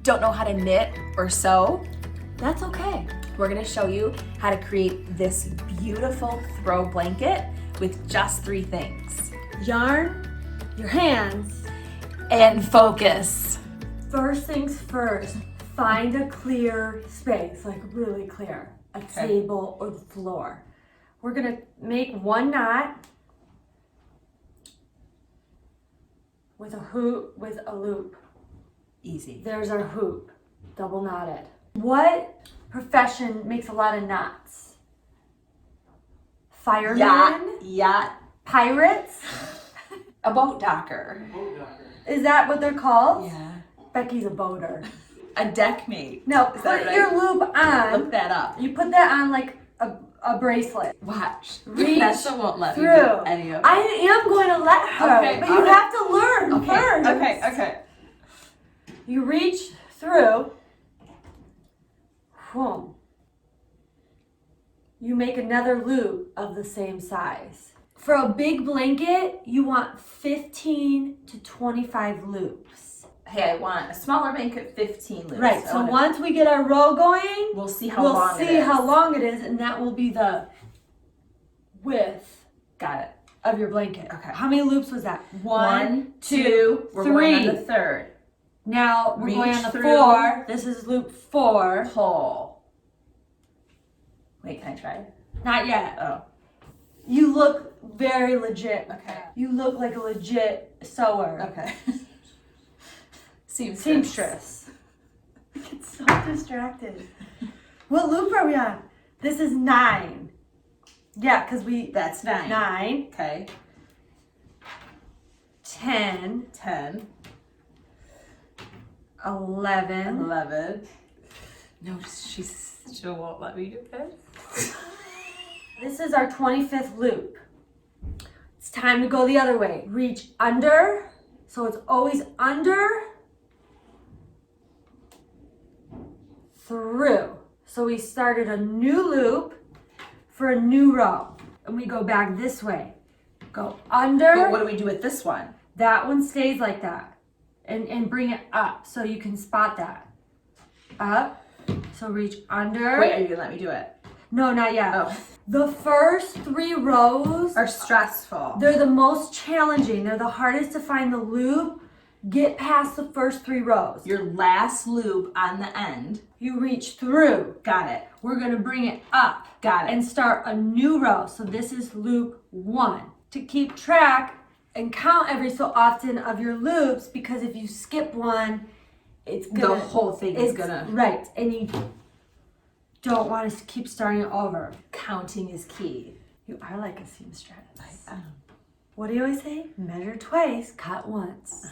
don't know how to knit or sew, that's okay. We're gonna show you how to create this beautiful throw blanket with just 3 things. Yarn, your hands. And focus. First things first, find a clear space, like really clear, a table or the floor. We're gonna make 1 knot with a hoop, with a loop. Easy. There's our hoop, double knotted. What profession makes a lot of knots? Firemen? Yacht. Pirates? A boat docker. Is that what they're called? Yeah. Becky's a boater. A deckmate. No, Is that put right? your loop on. Look that up. You put that on like a bracelet. Watch. Reach Vanessa won't let me through. do any of it. I am going to let her, Okay, but you alright. have to learn first. Okay. You reach through. Boom. You make another loop of the same size. For a big blanket, you want 15 to 25 loops. Hey, I want a smaller blanket, 15 loops. Right, so once we get our row going, we'll see how long it is. We'll see how long it is, and that will be the width Got it. of your blanket. Okay. How many loops was that? 1, 2, we're going on the 3rd. Now we're going Reach on the through. 4. This is loop 4. Pull. Wait, can I try? Not yet. Oh. You look very legit. Okay. You look like a legit sewer. Okay. Seamstress. I get so distracted. What loop are we on? This is 9. Yeah, because That's 9. 9, Okay. 10, 10. 11. 11. No, she still won't let me do this. This is our 25th loop. It's time to go the other way. Reach under, so it's always under, through. So we started a new loop for a new row. And we go back this way. Go under. But what do we do with this one? That one stays like that. And bring it up so you can spot that. Up. So reach under. Wait, are you gonna let me do it? No, not yet. Oh. The first 3 rows Are stressful. they're the most challenging. They're the hardest to find the loop. Get past the first 3 rows. Your last loop on the end. You reach through. Got it. We're gonna bring it up. Got it. And start a new row. So this is loop 1. To keep track and count every so often of your loops, because if you skip one, it's gonna The whole thing is gonna. right, and you don't want to keep starting it over. Counting is key. You are like a seamstress. What do you always say? Measure twice, cut once.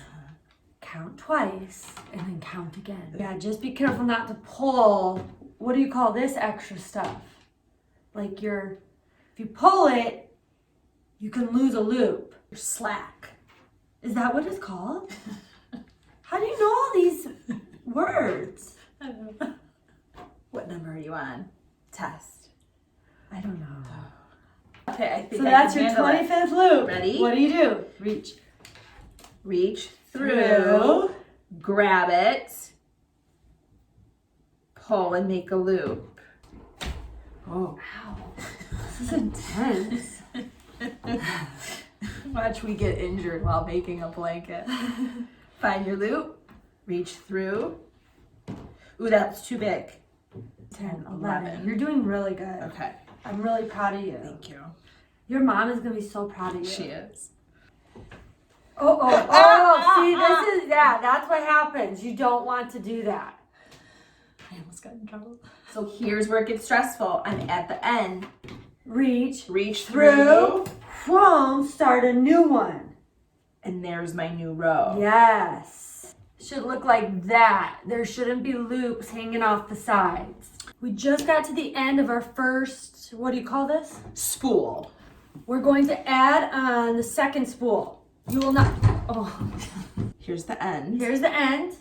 Count twice, and then count again. Yeah, just be careful not to pull. What do you call this extra stuff? Like if you pull it, you can lose a loop. You're slack. Is that what it's called? How do you know all these words? I don't know. What number are you on? Test. I don't know. Okay, I think So I that's can your handle it. 25th loop. Ready? What do? Reach through, grab it, pull and make a loop. Oh, wow. This is intense. Watch we get injured while making a blanket. Find your loop, reach through. Ooh, that's too big. 10, 11. You're doing really good. Okay, I'm really proud of you. thank you. Your mom is going to be so proud of you. She is. See, this is, that's what happens. You don't want to do that. I almost got in trouble. So here's where it gets stressful. I'm at the end. Reach Through. from, start a new one. And there's my new row. Yes. Should look like that. There shouldn't be loops hanging off the sides. We just got to the end of our first, what do you call this? Spool. We're going to add on the second spool. You will not, Here's the end. Here's the end.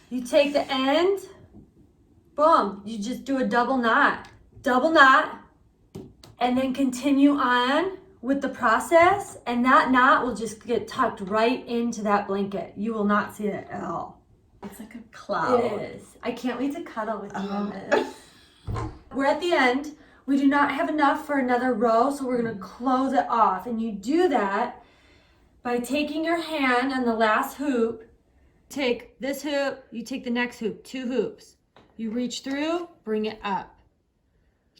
You take the end, boom, you just do a double knot, and then continue on with the process, and that knot will just get tucked right into that blanket. You will not see it at all. It's like a cloud. It is. I can't wait to cuddle with you on this. We're at the end. We do not have enough for another row, so we're going to close it off. And you do that by taking your hand on the last hoop. Take this hoop, you take the next hoop, 2 hoops. You reach through, bring it up.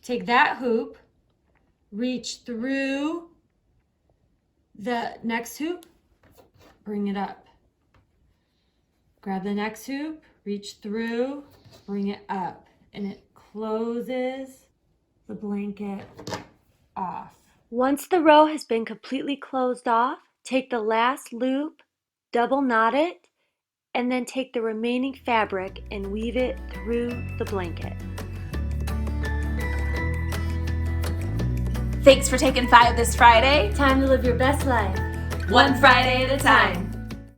Take that hoop, reach through the next hoop, bring it up. Grab the next hoop, reach through, bring it up, and it closes the blanket off. Once the row has been completely closed off, take the last loop, double knot it, and then take the remaining fabric and weave it through the blanket. Thanks for taking 5 this Friday. Time to live your best life. One Friday at a time.